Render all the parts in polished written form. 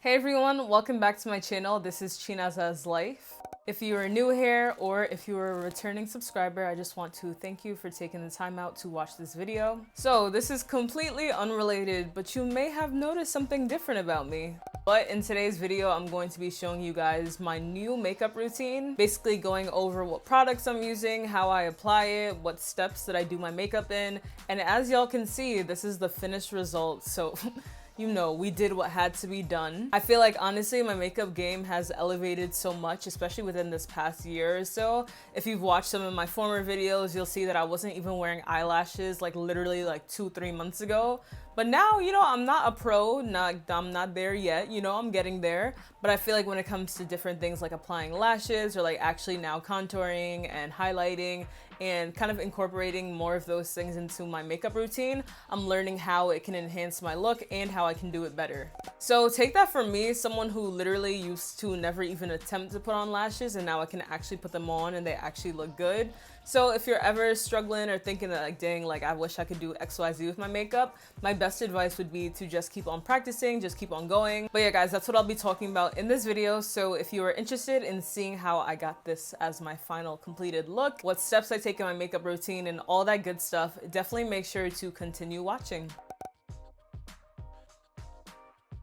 Hey everyone, welcome back to my channel. This is Chinaza's Life. If you are new here or if you are a returning subscriber, I just want to thank you for taking the time out to watch this video. So this is completely unrelated, but you may have noticed something different about me. But in today's video, I'm going to be showing you guys my new makeup routine, basically going over what products I'm using, how I apply it, what steps that I do my makeup in, and as y'all can see, this is the finished result. So you know, we did what had to be done. I feel like honestly, my makeup game has elevated so much, especially within this past year or so. If you've watched some of my former videos, you'll see that I wasn't even wearing eyelashes like literally like 2-3 months ago. But now, you know, I'm not a pro, I'm not there yet, you know, I'm getting there. But I feel like when it comes to different things like applying lashes or like actually now contouring and highlighting and kind of incorporating more of those things into my makeup routine, I'm learning how it can enhance my look and how I can do it better. So take that from me, someone who literally used to never even attempt to put on lashes, and now I can actually put them on and they actually look good. So if you're ever struggling or thinking that like, dang, like I wish I could do XYZ with my makeup, my best advice would be to just keep on practicing, just keep on going. But yeah guys, that's what I'll be talking about in this video. So if you are interested in seeing how I got this as my final completed look, what steps I take in my makeup routine and all that good stuff, definitely make sure to continue watching.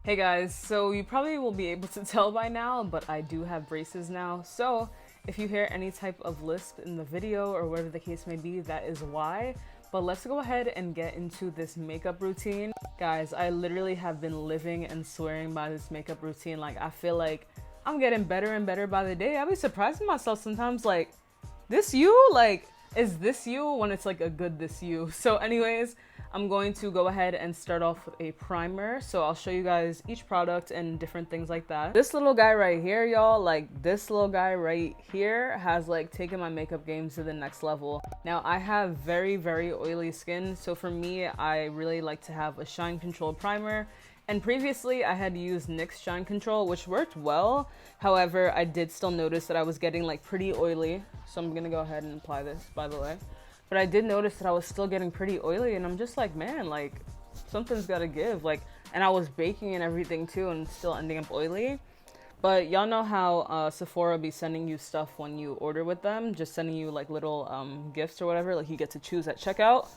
Hey guys, so you probably will be able to tell by now, but I do have braces now. So if you hear any type of lisp in the video or whatever the case may be, that is why. But let's go ahead and get into this makeup routine. Guys, I literally have been living and swearing by this makeup routine. Like, I feel like I'm getting better and better by the day. I be surprising myself sometimes, like, this you? Like, is this you? When it's like a good this you. So anyways, I'm going to go ahead and start off with a primer. So I'll show you guys each product and different things like that. This little guy right here, y'all, like this little guy right here has like taken my makeup game to the next level. Now I have very, very oily skin. So for me, I really like to have a shine control primer. And previously I had used NYX Shine Control, which worked well. However, I did still notice that I was getting like pretty oily. So I'm gonna go ahead and apply this, by the way. But I did notice that I was still getting pretty oily, and I'm just like, man, like something's gotta give. Like, and I was baking and everything too and still ending up oily. But y'all know how Sephora be sending you stuff when you order with them, just sending you like little gifts or whatever, like you get to choose at checkout.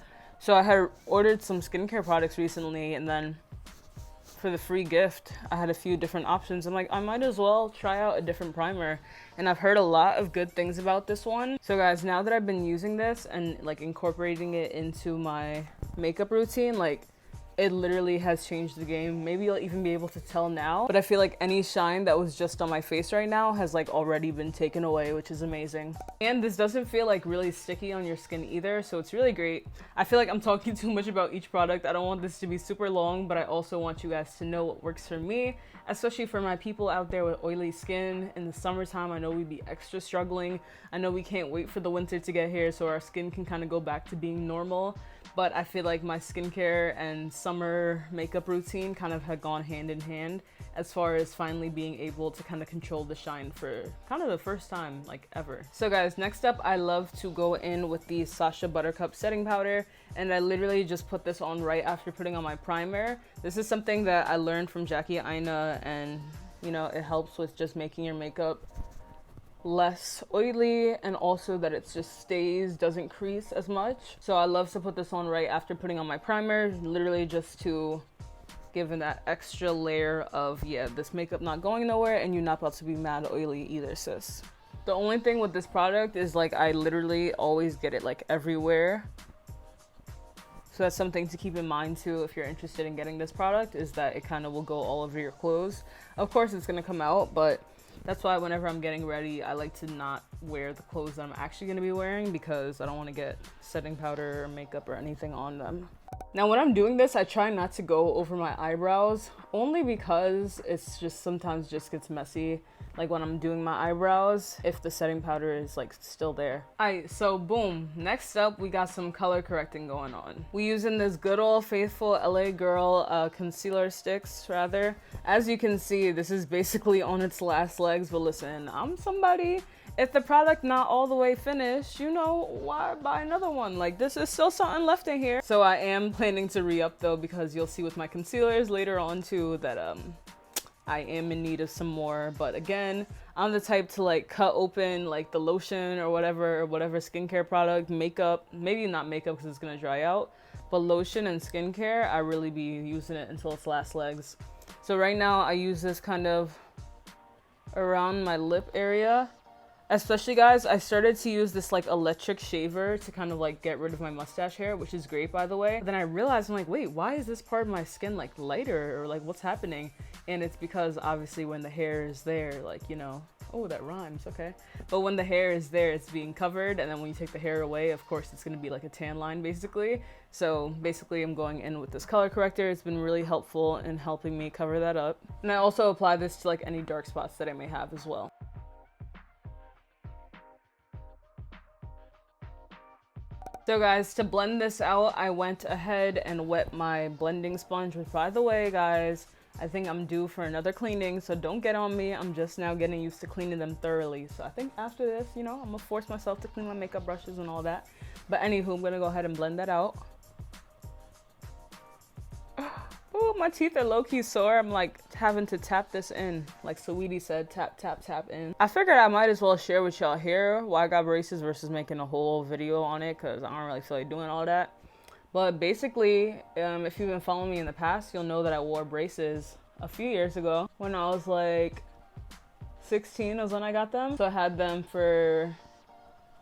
So I had ordered some skincare products recently, and then for the free gift, I had a few different options. I'm like, I might as well try out a different primer. And I've heard a lot of good things about this one. So guys, now that I've been using this and like incorporating it into my makeup routine, like it literally has changed the game. Maybe you'll even be able to tell now, but I feel like any shine that was just on my face right now has like already been taken away, which is amazing. And this doesn't feel like really sticky on your skin either, so it's really great. I feel like I'm talking too much about each product. I don't want this to be super long, but I also want you guys to know what works for me, especially for my people out there with oily skin. In the summertime, I know we'd be extra struggling. I know we can't wait for the winter to get here so our skin can kind of go back to being normal. But I feel like my skincare and summer makeup routine kind of had gone hand in hand as far as finally being able to kind of control the shine for kind of the first time like ever. So guys, next up, I love to go in with the Sacha Buttercup setting powder, and I literally just put this on right after putting on my primer. This is something that I learned from Jackie Aina, and you know, it helps with just making your makeup less oily, and also that it just stays, doesn't crease as much. So I love to put this on right after putting on my primer, literally just to give it that extra layer of, yeah, this makeup not going nowhere and you're not about to be mad oily either, sis. The only thing with this product is like I literally always get it like everywhere. So that's something to keep in mind too if you're interested in getting this product, is that it kind of will go all over your clothes. Of course it's gonna come out, but that's why whenever I'm getting ready, I like to not wear the clothes that I'm actually going to be wearing, because I don't want to get setting powder or makeup or anything on them. Now when I'm doing this, I try not to go over my eyebrows, only because it's just sometimes just gets messy. Like when I'm doing my eyebrows, if the setting powder is like still there. Alright, so boom. Next up, we got some color correcting going on. We using this good old faithful LA Girl concealer sticks, rather. As you can see, this is basically on its last legs, but listen, I'm somebody. If the product not all the way finished, you know, why buy another one? Like, this is still something left in here. So I am planning to re-up though, because you'll see with my concealers later on too that I am in need of some more. But again, I'm the type to like cut open like the lotion or whatever skincare product, makeup, maybe not makeup because it's gonna dry out, but lotion and skincare, I really be using it until its last legs. So right now I use this kind of around my lip area. Especially, guys, I started to use this like electric shaver to kind of like get rid of my mustache hair, which is great, by the way. But then I realized, I'm like, wait, why is this part of my skin like lighter, or like what's happening? And it's because obviously when the hair is there, like, you know, oh, that rhymes, okay. But when the hair is there, it's being covered, and then when you take the hair away, of course, it's gonna be like a tan line basically. So basically I'm going in with this color corrector. It's been really helpful in helping me cover that up. And I also apply this to like any dark spots that I may have as well. So guys, to blend this out, I went ahead and wet my blending sponge, which by the way, guys, I think I'm due for another cleaning, so don't get on me. I'm just now getting used to cleaning them thoroughly. So I think after this, you know, I'm gonna force myself to clean my makeup brushes and all that. But anywho, I'm gonna go ahead and blend that out. Oh, my teeth are low-key sore. I'm like having to tap this in. Like Saweetie said, tap, tap, tap in. I figured I might as well share with y'all here why I got braces versus making a whole video on it, because I don't really feel like doing all that. But basically, if you've been following me in the past, you'll know that I wore braces a few years ago. When I was like 16 was when I got them. So I had them for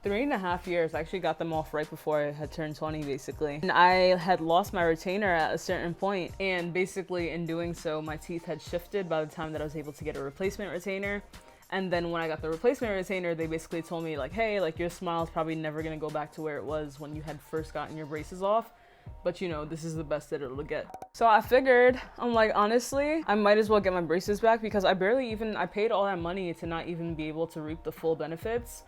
3.5 years. I actually got them off right before I had turned 20 basically. And I had lost my retainer at a certain point, and basically in doing so, my teeth had shifted by the time that I was able to get a replacement retainer. And then when I got the replacement retainer, they basically told me like, hey, like your smile's probably never gonna go back to where it was when you had first gotten your braces off. But you know, this is the best that it'll get. So I figured, I'm like, honestly, I might as well get my braces back, because I paid all that money to not even be able to reap the full benefits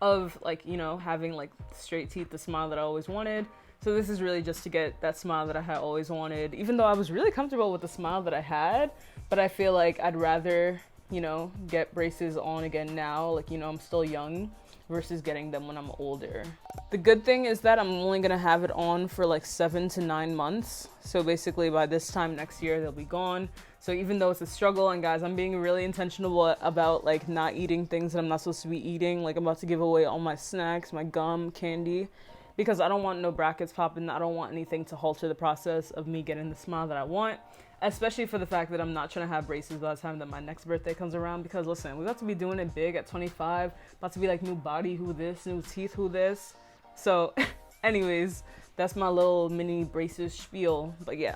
of like, you know, having like straight teeth, the smile that I always wanted. So this is really just to get that smile that I had always wanted, even though I was really comfortable with the smile that I had. But I feel like I'd rather, you know, get braces on again now, like, you know, I'm still young, versus getting them when I'm older. The good thing is that I'm only gonna have it on for like 7 to 9 months. So basically by this time next year, they'll be gone. So even though it's a struggle, and guys, I'm being really intentional about like not eating things that I'm not supposed to be eating. Like I'm about to give away all my snacks, my gum, candy, because I don't want no brackets popping. I don't want anything to halter the process of me getting the smile that I want, especially for the fact that I'm not trying to have braces by the time that my next birthday comes around. Because listen, we're about to be doing it big at 25, about to be like new body, who this, new teeth, who this. So anyways, that's my little mini braces spiel, but yeah.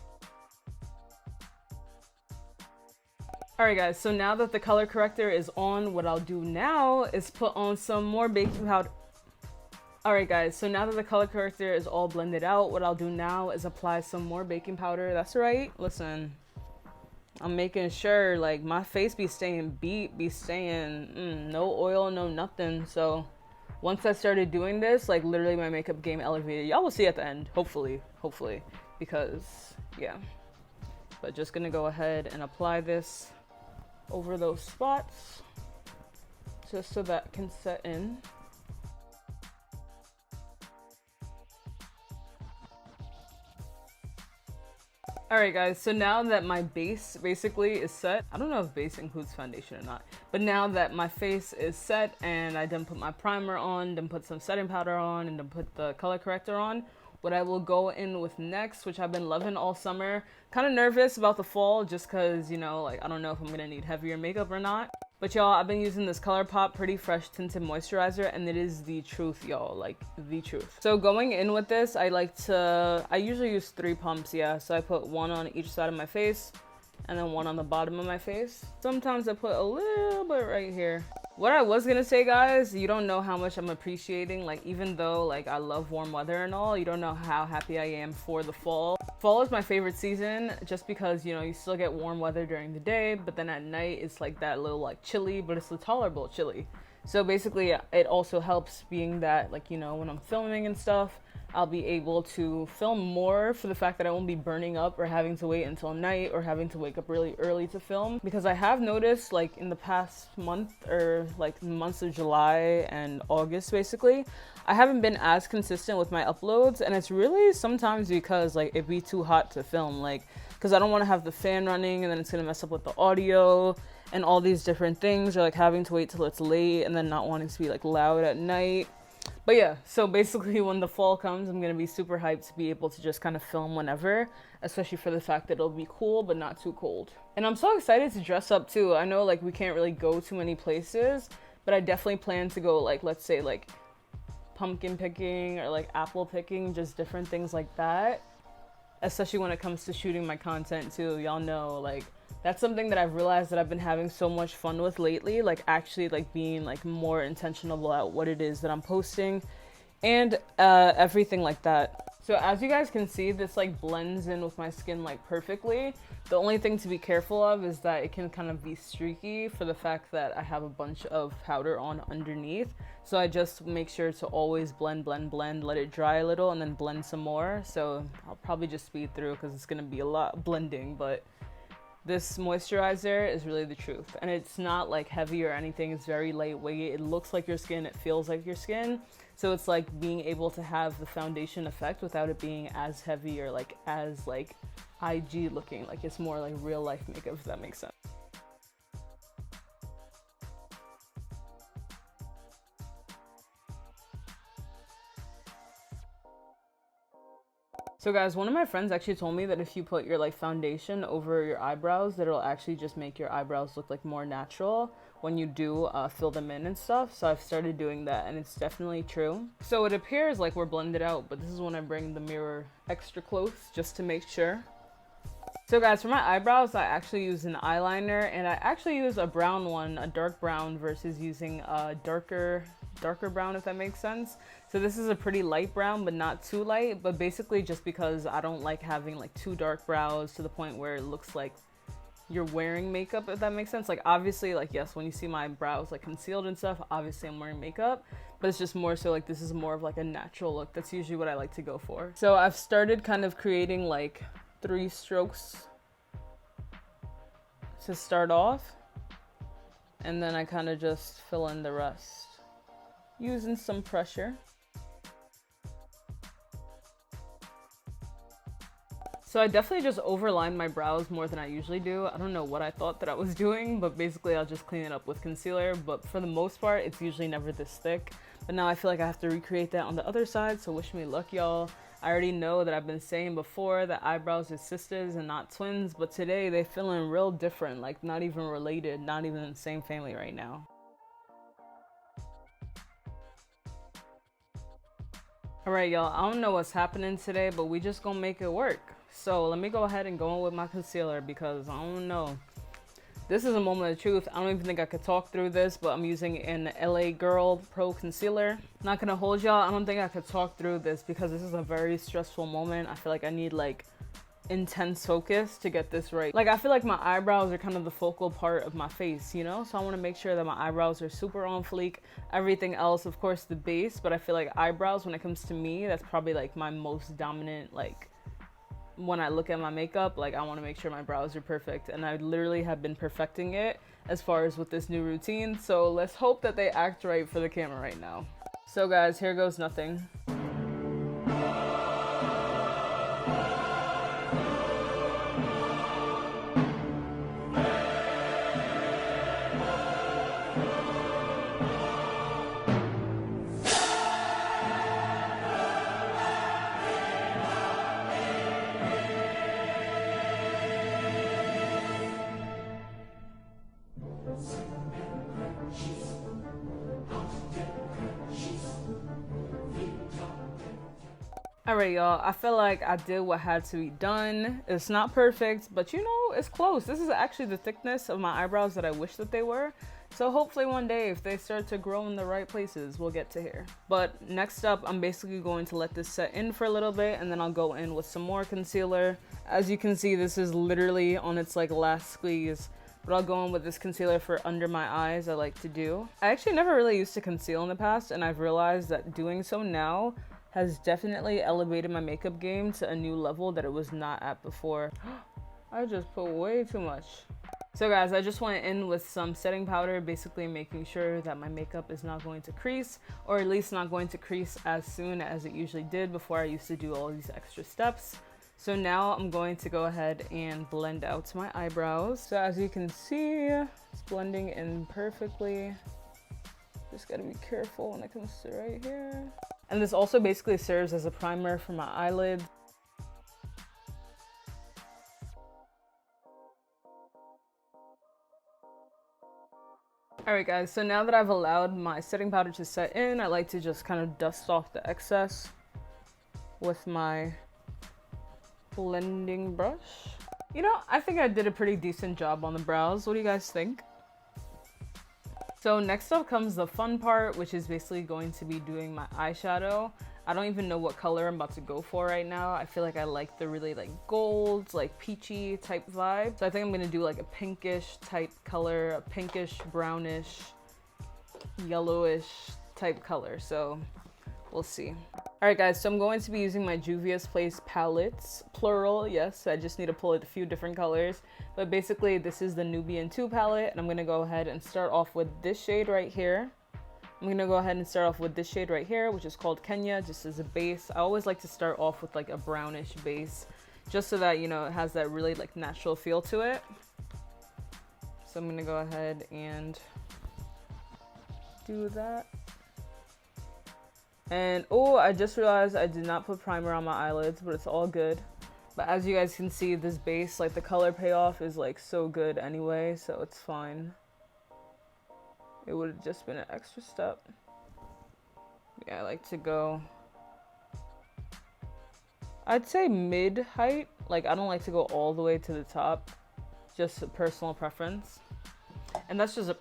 Alright guys, so now that the color corrector is on, what I'll do now is put on some more baking powder. Alright guys, so now that the color corrector is all blended out, what I'll do now is apply some more baking powder. That's right, listen, I'm making sure like my face be staying beat, be staying no oil, no nothing. So once I started doing this, like literally my makeup game elevated. Y'all will see at the end, hopefully, because yeah. But just gonna go ahead and apply this over those spots just so that can set in. Alright guys, so now that my base basically is set, I don't know if base includes foundation or not, but now that my face is set and I done put my primer on, then put some setting powder on, and then put the color corrector on, what I will go in with next, which I've been loving all summer, kind of nervous about the fall just because, you know, like I don't know if I'm gonna need heavier makeup or not. But y'all, I've been using this ColourPop Pretty Fresh Tinted Moisturizer, and it is the truth, y'all, like the truth. So going in with this, I usually use 3 pumps, yeah. So I put 1 on each side of my face, and then 1 on the bottom of my face. Sometimes I put a little bit right here. What I was gonna say, guys, you don't know how much I'm appreciating, like even though like I love warm weather and all, you don't know how happy I am for the fall. Fall is my favorite season just because, you know, you still get warm weather during the day, but then at night it's like that little like chilly, but it's a tolerable chilly. So basically it also helps being that, like, you know, when I'm filming and stuff, I'll be able to film more for the fact that I won't be burning up or having to wait until night or having to wake up really early to film. Because I have noticed, like in the past month, or like months of July and August basically, I haven't been as consistent with my uploads, and it's really sometimes because like it'd be too hot to film. Like, because I don't want to have the fan running and then it's going to mess up with the audio and all these different things, or like having to wait till it's late and then not wanting to be like loud at night. But yeah, so basically when the fall comes, I'm going to be super hyped to be able to just kind of film whenever, especially for the fact that it'll be cool but not too cold. And I'm so excited to dress up too. I know like we can't really go too many places, but I definitely plan to go like, let's say like pumpkin picking or like apple picking, just different things like that. Especially when it comes to shooting my content too. Y'all know like that's something that I've realized that I've been having so much fun with lately, like actually like being like more intentional about what it is that I'm posting and everything like that. So as you guys can see, this like blends in with my skin like perfectly. The only thing to be careful of is that it can kind of be streaky for the fact that I have a bunch of powder on underneath. So I just make sure to always blend, let it dry a little and then blend some more. So I'll probably just speed through because it's gonna be a lot blending, but this moisturizer is really the truth. And it's not like heavy or anything, it's very lightweight. It looks like your skin, it feels like your skin. So it's like being able to have the foundation effect without it being as heavy or like as like IG looking. Like it's more like real life makeup, if that makes sense. So guys, one of my friends actually told me that if you put your like foundation over your eyebrows, that it'll actually just make your eyebrows look like more natural when you do fill them in and stuff. So I've started doing that and it's definitely true. So it appears like we're blended out, but this is when I bring the mirror extra close just to make sure. So guys, for my eyebrows, I actually use an eyeliner and I actually use a brown one, a dark brown, versus using a darker brown, if that makes sense. So this is a pretty light brown, but not too light, but basically just because I don't like having like too dark brows to the point where it looks like you're wearing makeup, if that makes sense. Like obviously, like yes, when you see my brows like concealed and stuff, obviously I'm wearing makeup, but it's just more so like this is more of like a natural look. That's usually what I like to go for. So I've started kind of creating like 3 strokes to start off, and then I kind of just fill in the rest using some pressure. So I definitely just overlined my brows more than I usually do. I don't know what I thought that I was doing, but basically I'll just clean it up with concealer. But for the most part, it's usually never this thick. But now I feel like I have to recreate that on the other side, so wish me luck, y'all. I already know that I've been saying before that eyebrows are sisters and not twins, but today they feeling real different, like not even related, not even in the same family right now. Alright y'all, I don't know what's happening today, but we just gonna make it work. So let me go ahead and go in with my concealer because I don't know. This is a moment of truth. I don't even think I could talk through this, but I'm using an LA Girl Pro Concealer. Not gonna hold y'all, I don't think I could talk through this because this is a very stressful moment. I feel like I need like intense focus to get this right. Like I feel like my eyebrows are kind of the focal part of my face, you know? So I want to make sure that my eyebrows are super on fleek. Everything else, of course, the base, but I feel like eyebrows, when it comes to me, that's probably like my most dominant, like when I look at my makeup, like I want to make sure my brows are perfect, and I literally have been perfecting it as far as with this new routine. So let's hope that they act right for the camera right now. So guys, here goes nothing. Alright y'all, I feel like I did what had to be done. It's not perfect, but you know, it's close. This is actually the thickness of my eyebrows that I wish that they were. So hopefully one day, if they start to grow in the right places, we'll get to here. But next up, I'm basically going to let this set in for a little bit, and then I'll go in with some more concealer. As you can see, this is literally on its like last squeeze. But I'll go in with this concealer for under my eyes, I like to do. I actually never really used to conceal in the past, and I've realized that doing so now has definitely elevated my makeup game to a new level that it was not at before. I just put way too much. So guys, I just went in with some setting powder, basically making sure that my makeup is not going to crease, or at least not going to crease as soon as it usually did before I used to do all these extra steps. So now I'm going to go ahead and blend out my eyebrows. So as you can see, it's blending in perfectly. Just gotta be careful when it comes to right here. And this also basically serves as a primer for my eyelids. Alright guys, so now that I've allowed my setting powder to set in, I like to just kind of dust off the excess with my blending brush. You know, I think I did a pretty decent job on the brows. What do you guys think? So next up comes the fun part, which is basically going to be doing my eyeshadow. I don't even know what color I'm about to go for right now. I feel like I like the really like gold, like peachy type vibe. So I think I'm gonna do like a pinkish type color, a pinkish, brownish, yellowish type color. So we'll see. All right guys, so I'm going to be using my Juvia's Place palettes, plural, yes. I just need to pull it a few different colors. But basically this is the Nubian 2 palette, and I'm gonna go ahead and start off with this shade right here. I'm gonna go ahead and start off with this shade right here, which is called Kenya, just as a base. I always like to start off with like a brownish base, just so that, you know, it has that really like natural feel to it. So I'm gonna go ahead and do that. And oh, I just realized I did not put primer on my eyelids, but it's all good. But as you guys can see, this base, like the color payoff is like so good anyway, so it's fine. It would have just been an extra step. Yeah, I like to go, I'd say mid height. Like I don't like to go all the way to the top, just a personal preference. And that's just a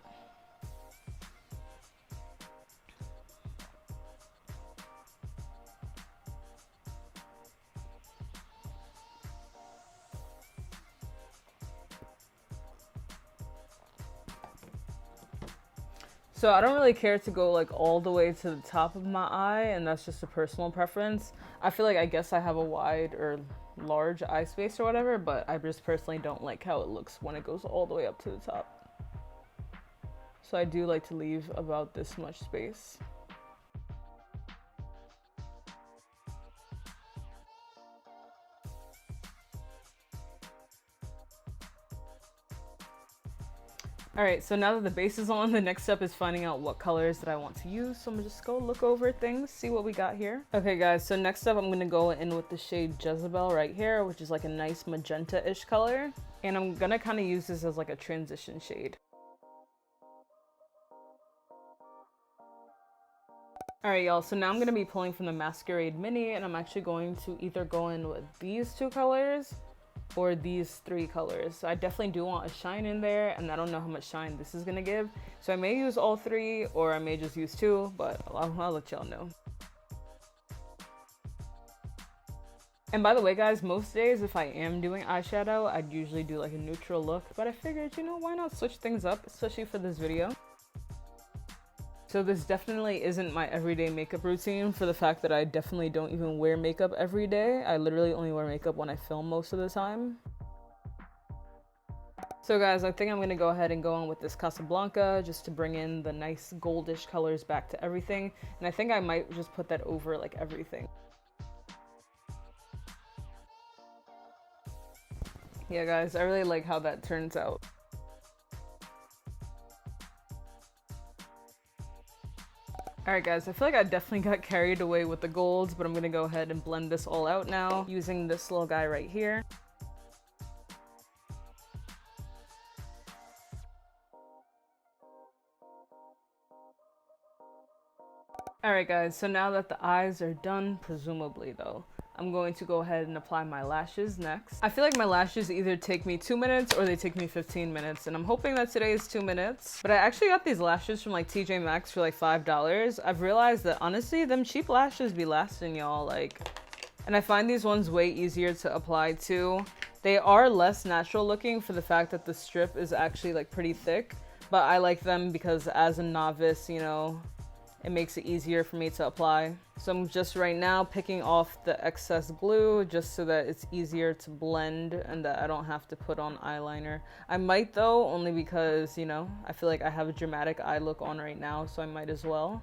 So I don't really care to go like all the way to the top of my eye, and that's just a personal preference. I feel like I guess I have a wide or large eye space or whatever, but I just personally don't like how it looks when it goes all the way up to the top. So I do like to leave about this much space. Alright, so now that the base is on, the next step is finding out what colors that I want to use. So I'm gonna just go look over things, see what we got here. Okay guys, so next up I'm gonna go in with the shade Jezebel right here, which is like a nice magenta-ish color. And I'm gonna kind of use this as like a transition shade. Alright y'all, so now I'm gonna be pulling from the Masquerade Mini, and I'm actually going to either go in with these two colors or these three colors. So I definitely do want a shine in there, and I don't know how much shine this is gonna give. So I may use all three, or I may just use two, but I'll let y'all know. And by the way guys, most days if I am doing eyeshadow, I'd usually do like a neutral look, but I figured, you know, why not switch things up, especially for this video. So this definitely isn't my everyday makeup routine, for the fact that I definitely don't even wear makeup every day. I literally only wear makeup when I film most of the time. So guys, I think I'm gonna go ahead and go on with this Casablanca just to bring in the nice goldish colors back to everything. And I think I might just put that over like everything. Yeah guys, I really like how that turns out. Alright guys, I feel like I definitely got carried away with the golds, but I'm gonna go ahead and blend this all out now using this little guy right here. Alright guys, so now that the eyes are done, presumably though, I'm going to go ahead and apply my lashes next. I feel like my lashes either take me 2 minutes or they take me 15 minutes, and I'm hoping that today is 2 minutes. But I actually got these lashes from like TJ Maxx for like $5. I've realized that honestly, them cheap lashes be lasting, y'all, like, and I find these ones way easier to apply too. They are less natural looking for the fact that the strip is actually like pretty thick, but I like them because as a novice, you know, it makes it easier for me to apply. So I'm just right now picking off the excess glue just so that it's easier to blend and that I don't have to put on eyeliner. I might though, only because, you know, I feel like I have a dramatic eye look on right now, so I might as well.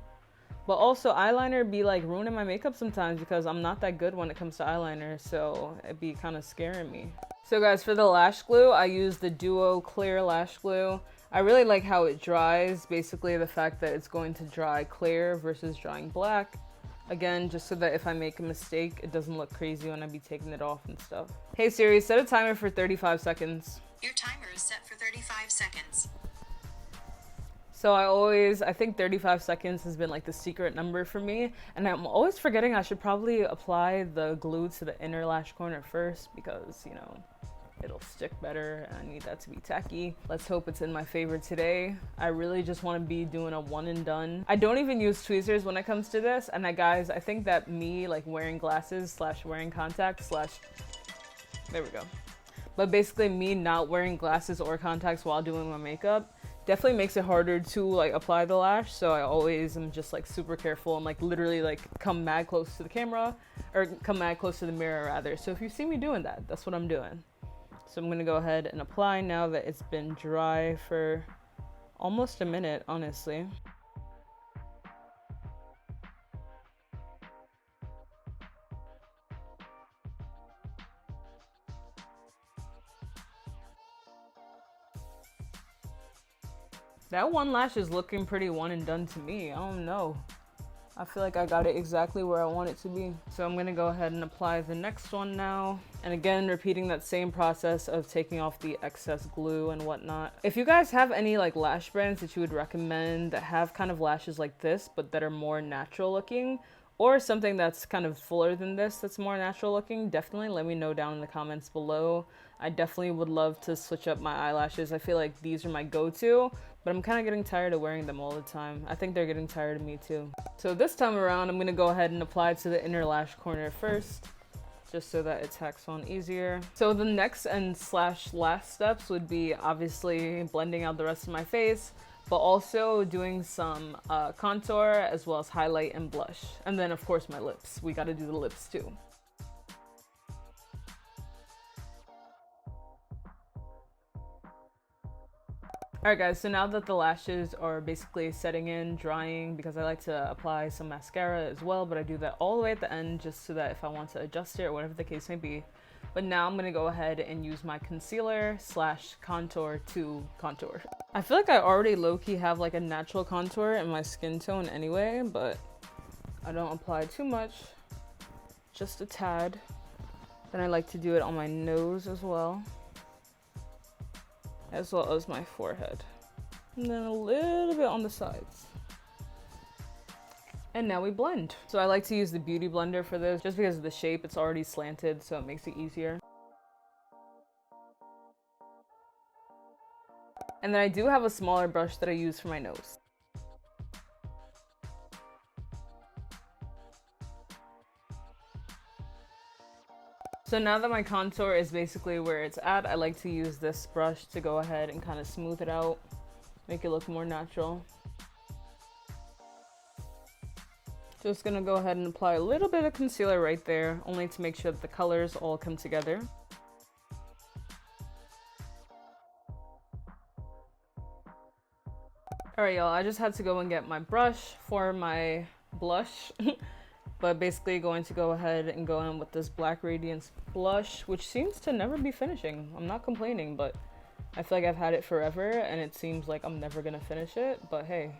But also eyeliner be like ruining my makeup sometimes because I'm not that good when it comes to eyeliner, so it'd be kind of scaring me. So guys, for the lash glue, I use the Duo Clear Lash Glue. I really like how it dries, basically the fact that it's going to dry clear versus drying black. Again, just so that if I make a mistake, it doesn't look crazy when I be taking it off and stuff. Hey Siri, set a timer for 35 seconds. Your timer is set for 35 seconds. So I think 35 seconds has been like the secret number for me. And I'm always forgetting I should probably apply the glue to the inner lash corner first because, you know, it'll stick better and I need that to be tacky. Let's hope it's in my favor today. I really just want to be doing a one and done. I don't even use tweezers when it comes to this. And guys, I think that me like wearing glasses / wearing contacts / there we go. But basically me not wearing glasses or contacts while doing my makeup definitely makes it harder to like apply the lash. So I always am just like super careful and like literally like come mad close to the camera or come mad close to the mirror rather. So if you see me doing that, that's what I'm doing. So I'm gonna go ahead and apply now that it's been dry for almost a minute, honestly. That one lash is looking pretty one and done to me. I don't know. I feel like I got it exactly where I want it to be. So I'm gonna go ahead and apply the next one now. And again, repeating that same process of taking off the excess glue and whatnot. If you guys have any like lash brands that you would recommend that have kind of lashes like this, but that are more natural looking, or something that's kind of fuller than this that's more natural looking, definitely let me know down in the comments below. I definitely would love to switch up my eyelashes. I feel like these are my go-to, but I'm kind of getting tired of wearing them all the time. I think they're getting tired of me too. So this time around, I'm gonna go ahead and apply to the inner lash corner first, just so that it tacks on easier. So the next and / last steps would be obviously blending out the rest of my face, but also doing some contour as well as highlight and blush. And then of course my lips. We gotta do the lips too. Alright guys, so now that the lashes are basically setting in, drying, because I like to apply some mascara as well, but I do that all the way at the end just so that if I want to adjust it or whatever the case may be. But now I'm gonna go ahead and use my concealer / contour to contour. I feel like I already low-key have like a natural contour in my skin tone anyway, but I don't apply too much, just a tad. Then I like to do it on my nose as well as my forehead. And then a little bit on the sides. And now we blend. So I like to use the Beauty Blender for this just because of the shape. It's already slanted, so it makes it easier. And then I do have a smaller brush that I use for my nose. So now that my contour is basically where it's at, I like to use this brush to go ahead and kind of smooth it out, make it look more natural. Just gonna go ahead and apply a little bit of concealer right there, only to make sure that the colors all come together. Alright y'all, I just had to go and get my brush for my blush. But basically going to go ahead and go in with this Black Radiance blush, which seems to never be finishing. I'm not complaining, but I feel like I've had it forever and it seems like I'm never gonna finish it. But hey,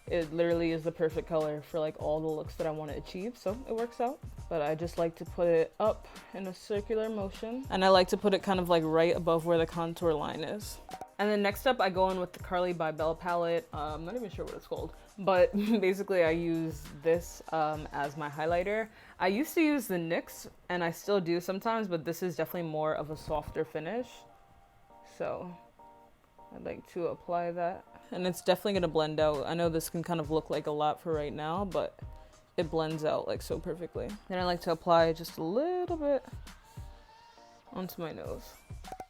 it literally is the perfect color for like all the looks that I want to achieve, so it works out. But I just like to put it up in a circular motion, and I like to put it kind of like right above where the contour line is. And then next up I go in with the Carly by Bella palette. I'm not even sure what it's called, but basically I use this as my highlighter. I used to use the NYX, and I still do sometimes, but this is definitely more of a softer finish. So I'd like to apply that. And it's definitely gonna blend out. I know this can kind of look like a lot for right now, but it blends out like so perfectly. Then I like to apply just a little bit onto my nose.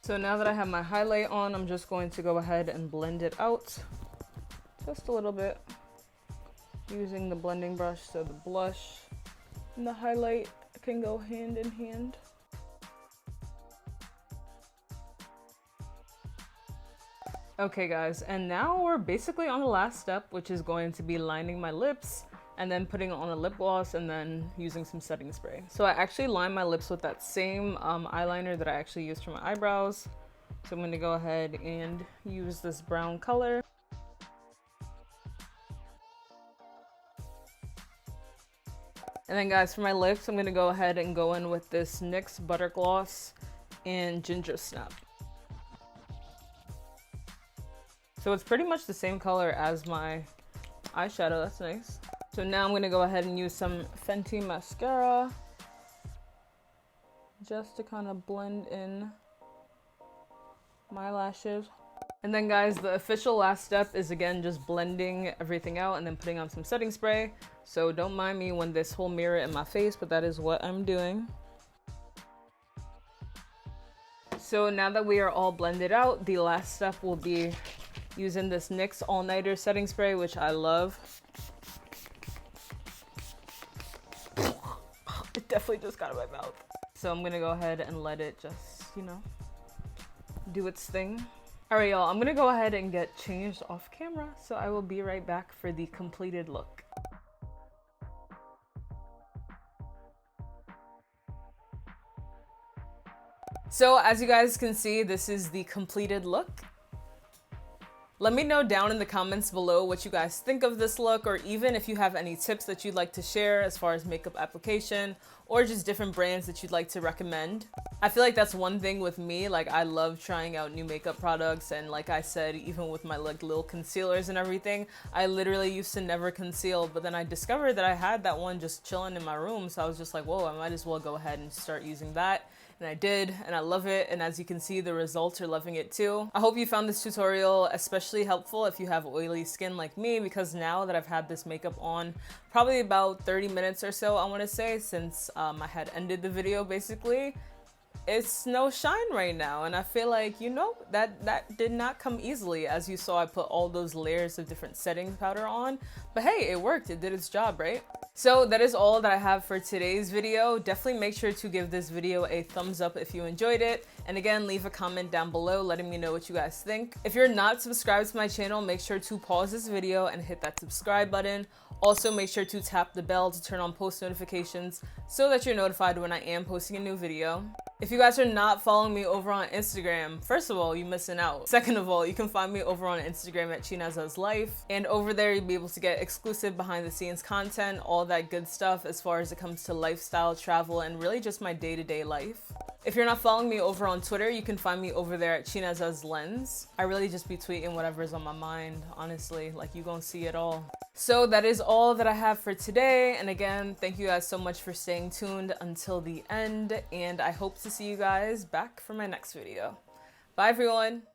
So now that I have my highlight on, I'm just going to go ahead and blend it out just a little bit using the blending brush so the blush and the highlight can go hand in hand. Okay guys, and now we're basically on the last step, which is going to be lining my lips and then putting on a lip gloss and then using some setting spray. So I actually line my lips with that same eyeliner that I actually used for my eyebrows. So I'm gonna go ahead and use this brown color. And then guys, for my lips, I'm gonna go ahead and go in with this NYX Butter Gloss and Ginger Snap. So it's pretty much the same color as my eyeshadow, that's nice. So now I'm gonna go ahead and use some Fenty mascara just to kind of blend in my lashes. And then guys, the official last step is again just blending everything out and then putting on some setting spray. So don't mind me when this whole mirror in my face, but that is what I'm doing. So now that we are all blended out, the last step will be using this NYX All Nighter setting spray, which I love. It definitely just got in my mouth. So I'm gonna go ahead and let it just, you know, do its thing. All right, y'all, I'm gonna go ahead and get changed off camera, so I will be right back for the completed look. So as you guys can see, this is the completed look. Let me know down in the comments below what you guys think of this look, or even if you have any tips that you'd like to share as far as makeup application or just different brands that you'd like to recommend. I feel like that's one thing with me, like I love trying out new makeup products, and like I said, even with my like little concealers and everything, I literally used to never conceal, but then I discovered that I had that one just chilling in my room, so I was just like, whoa, I might as well go ahead and start using that. And I did, and I love it, and as you can see, the results are loving it too. I hope you found this tutorial especially helpful if you have oily skin like me, because now that I've had this makeup on probably about 30 minutes or so, I want to say, since I had ended the video basically, it's no shine right now, and I feel like, you know, that did not come easily. As you saw, I put all those layers of different setting powder on, but hey, it worked, it did its job, right? So that is all that I have for today's video. Definitely make sure to give this video a thumbs up if you enjoyed it, and again, leave a comment down below letting me know what you guys think. If you're not subscribed to my channel, make sure to pause this video and hit that subscribe button. Also, make sure to tap the bell to turn on post notifications so that you're notified when I am posting a new video. If you guys are not following me over on Instagram, first of all, you're missing out. Second of all, you can find me over on Instagram at Chinaza's Life, and over there you'll be able to get exclusive behind the scenes content, all that good stuff as far as it comes to lifestyle, travel, and really just my day-to-day life. If you're not following me over on Twitter, you can find me over there at Chinaza's Lens. I really just be tweeting whatever's on my mind, honestly, like you gonna see it all. So that is all that I have for today, and again, thank you guys so much for staying tuned until the end, and I hope to see you guys back for my next video. Bye everyone!